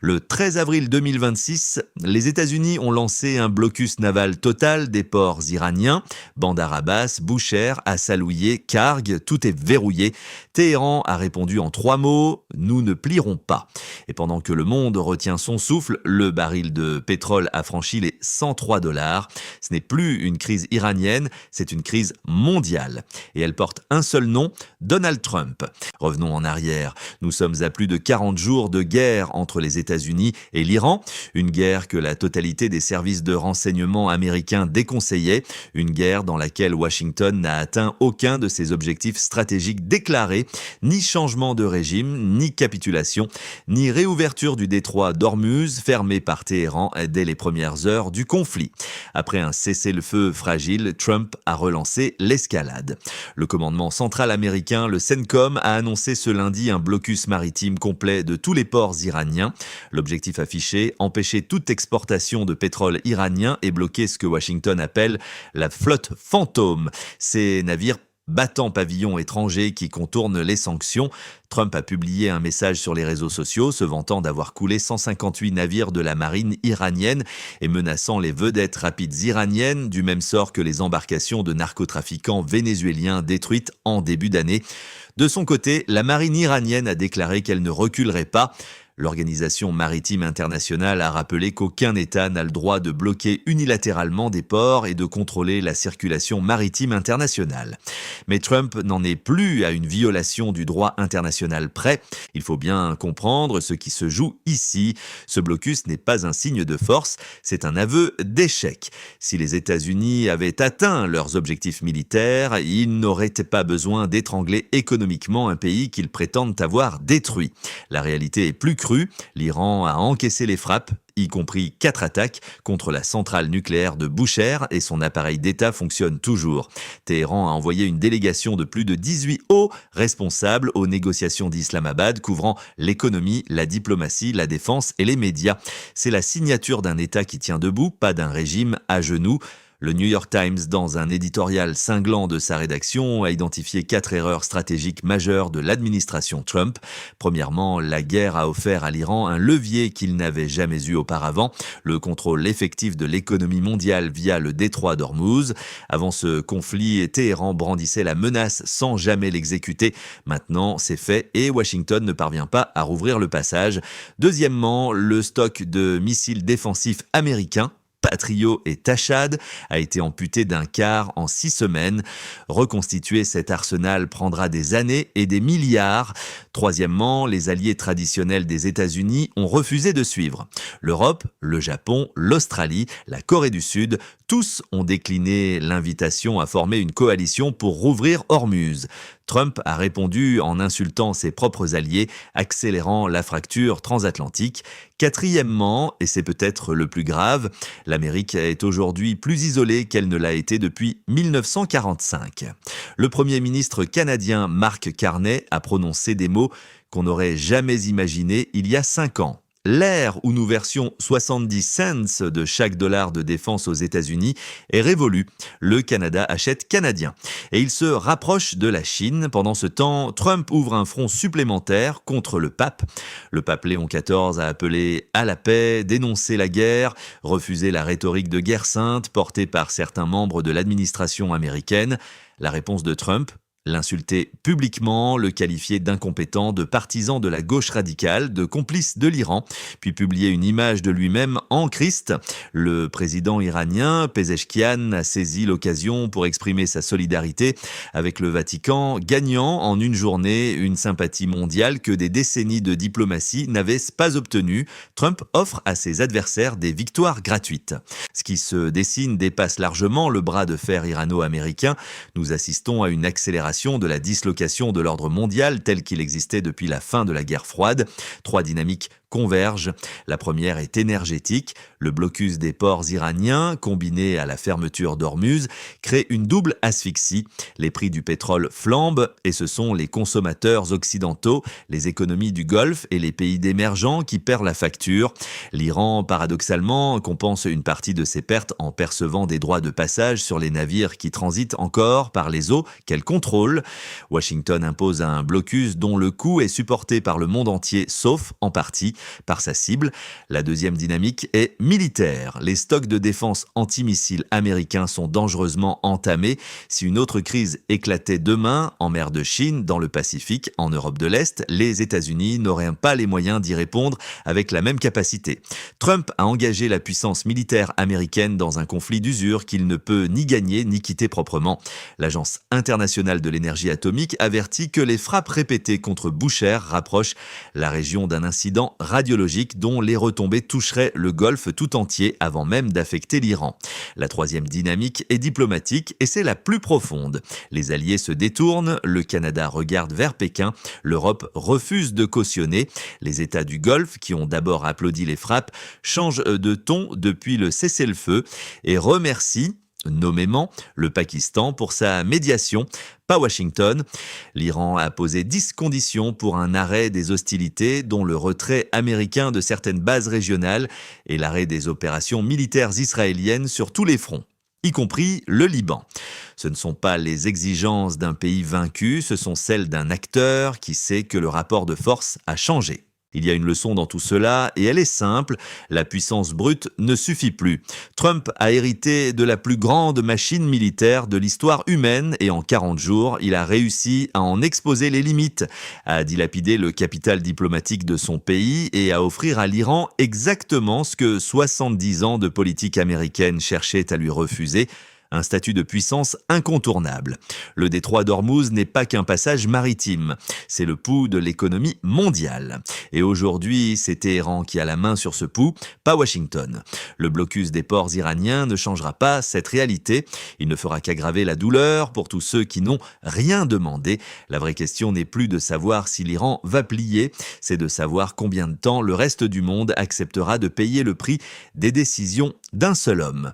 Le 13 avril 2026, les États-Unis ont lancé un blocus naval total des ports iraniens. Bandar Abbas, Bushehr, Assalouier, Karg, tout est verrouillé. Téhéran a répondu en 3 mots : nous ne plierons pas. Et pendant que le monde retient son souffle, le baril de pétrole a franchi les $103. Ce n'est plus une crise iranienne, c'est une crise mondiale. Et elle porte un seul nom, Donald Trump. Revenons en arrière. Nous sommes à plus de 40 jours de guerre entre les États-Unis et l'Iran, une guerre que la totalité des services de renseignement américains déconseillaient, une guerre dans laquelle Washington n'a atteint aucun de ses objectifs stratégiques déclarés, ni changement de régime, ni capitulation, ni réouverture du détroit d'Ormuz, fermé par Téhéran dès les premières heures du conflit. Après un cessez-le-feu fragile, Trump a relancé l'escalade. Le commandement central américain, le CENTCOM, a annoncé ce lundi un blocus maritime complet de tous les ports iraniens. L'objectif affiché, empêcher toute exportation de pétrole iranien et bloquer ce que Washington appelle la flotte fantôme. Ces navires battant pavillon étranger qui contournent les sanctions. Trump a publié un message sur les réseaux sociaux se vantant d'avoir coulé 158 navires de la marine iranienne et menaçant les vedettes rapides iraniennes du même sort que les embarcations de narcotrafiquants vénézuéliens détruites en début d'année. De son côté, la marine iranienne a déclaré qu'elle ne reculerait pas. L'Organisation maritime internationale a rappelé qu'aucun État n'a le droit de bloquer unilatéralement des ports et de contrôler la circulation maritime internationale. Mais Trump n'en est plus à une violation du droit international près. Il faut bien comprendre ce qui se joue ici. Ce blocus n'est pas un signe de force, c'est un aveu d'échec. Si les États-Unis avaient atteint leurs objectifs militaires, ils n'auraient pas besoin d'étrangler économiquement un pays qu'ils prétendent avoir détruit. La réalité est plus crue. L'Iran a encaissé les frappes, y compris 4 attaques contre la centrale nucléaire de Bushehr et son appareil d'État fonctionne toujours. Téhéran a envoyé une délégation de plus de 18 hauts responsables aux négociations d'Islamabad couvrant l'économie, la diplomatie, la défense et les médias. C'est la signature d'un État qui tient debout, pas d'un régime à genoux. Le New York Times, dans un éditorial cinglant de sa rédaction, a identifié 4 erreurs stratégiques majeures de l'administration Trump. Premièrement, la guerre a offert à l'Iran un levier qu'il n'avait jamais eu auparavant, le contrôle effectif de l'économie mondiale via le détroit d'Ormuz. Avant ce conflit, Téhéran brandissait la menace sans jamais l'exécuter. Maintenant, c'est fait et Washington ne parvient pas à rouvrir le passage. Deuxièmement, le stock de missiles défensifs américains Patriot et Tachad a été amputé d'un quart en 6 semaines. Reconstituer cet arsenal prendra des années et des milliards. Troisièmement, les alliés traditionnels des États-Unis ont refusé de suivre. L'Europe, le Japon, l'Australie, la Corée du Sud, tous ont décliné l'invitation à former une coalition pour rouvrir Ormuz. Trump a répondu en insultant ses propres alliés, accélérant la fracture transatlantique. Quatrièmement, et c'est peut-être le plus grave, l'Amérique est aujourd'hui plus isolée qu'elle ne l'a été depuis 1945. Le Premier ministre canadien Mark Carney a prononcé des mots qu'on n'aurait jamais imaginés il y a 5 ans. L'ère où nous versions 70 cents de chaque dollar de défense aux États-Unis est révolue. Le Canada achète canadien. Et il se rapproche de la Chine. Pendant ce temps, Trump ouvre un front supplémentaire contre le pape. Le pape Léon XIV a appelé à la paix, dénoncé la guerre, refusé la rhétorique de guerre sainte portée par certains membres de l'administration américaine. La réponse de Trump ? L'insulter publiquement, le qualifier d'incompétent, de partisan de la gauche radicale, de complice de l'Iran, puis publier une image de lui-même en Christ. Le président iranien, Pezeshkian, a saisi l'occasion pour exprimer sa solidarité avec le Vatican, gagnant en une journée une sympathie mondiale que des décennies de diplomatie n'avaient pas obtenue. Trump offre à ses adversaires des victoires gratuites. Ce qui se dessine dépasse largement le bras de fer irano-américain. Nous assistons à une accélération de la dislocation de l'ordre mondial tel qu'il existait depuis la fin de la guerre froide. 3 dynamiques convergent. La première est énergétique. Le blocus des ports iraniens, combiné à la fermeture d'Ormuz, crée une double asphyxie. Les prix du pétrole flambent et ce sont les consommateurs occidentaux, les économies du Golfe et les pays d'émergents qui perdent la facture. L'Iran, paradoxalement, compense une partie de ses pertes en percevant des droits de passage sur les navires qui transitent encore par les eaux qu'elle contrôle. Washington impose un blocus dont le coût est supporté par le monde entier, sauf, en partie, par sa cible. La deuxième dynamique est militaire. Les stocks de défense antimissiles américains sont dangereusement entamés. Si une autre crise éclatait demain, en mer de Chine, dans le Pacifique, en Europe de l'Est, les États-Unis n'auraient pas les moyens d'y répondre avec la même capacité. Trump a engagé la puissance militaire américaine dans un conflit d'usure qu'il ne peut ni gagner ni quitter proprement. L'Agence internationale de l'énergie atomique avertit que les frappes répétées contre Bushehr rapprochent la région d'un incident radiologique dont les retombées toucheraient le Golfe tout entier avant même d'affecter l'Iran. La troisième dynamique est diplomatique et c'est la plus profonde. Les alliés se détournent, le Canada regarde vers Pékin, l'Europe refuse de cautionner. Les États du Golfe, qui ont d'abord applaudi les frappes, changent de ton depuis le cessez-le-feu et remercient nommément le Pakistan pour sa médiation, pas Washington. L'Iran a posé 10 conditions pour un arrêt des hostilités, dont le retrait américain de certaines bases régionales et l'arrêt des opérations militaires israéliennes sur tous les fronts, y compris le Liban. Ce ne sont pas les exigences d'un pays vaincu, ce sont celles d'un acteur qui sait que le rapport de force a changé. Il y a une leçon dans tout cela et elle est simple, la puissance brute ne suffit plus. Trump a hérité de la plus grande machine militaire de l'histoire humaine et en 40 jours, il a réussi à en exposer les limites, à dilapider le capital diplomatique de son pays et à offrir à l'Iran exactement ce que 70 ans de politique américaine cherchaient à lui refuser, un statut de puissance incontournable. Le détroit d'Ormuz n'est pas qu'un passage maritime, c'est le pouls de l'économie mondiale. Et aujourd'hui, c'est Téhéran qui a la main sur ce pouls, pas Washington. Le blocus des ports iraniens ne changera pas cette réalité, il ne fera qu'aggraver la douleur pour tous ceux qui n'ont rien demandé. La vraie question n'est plus de savoir si l'Iran va plier, c'est de savoir combien de temps le reste du monde acceptera de payer le prix des décisions d'un seul homme.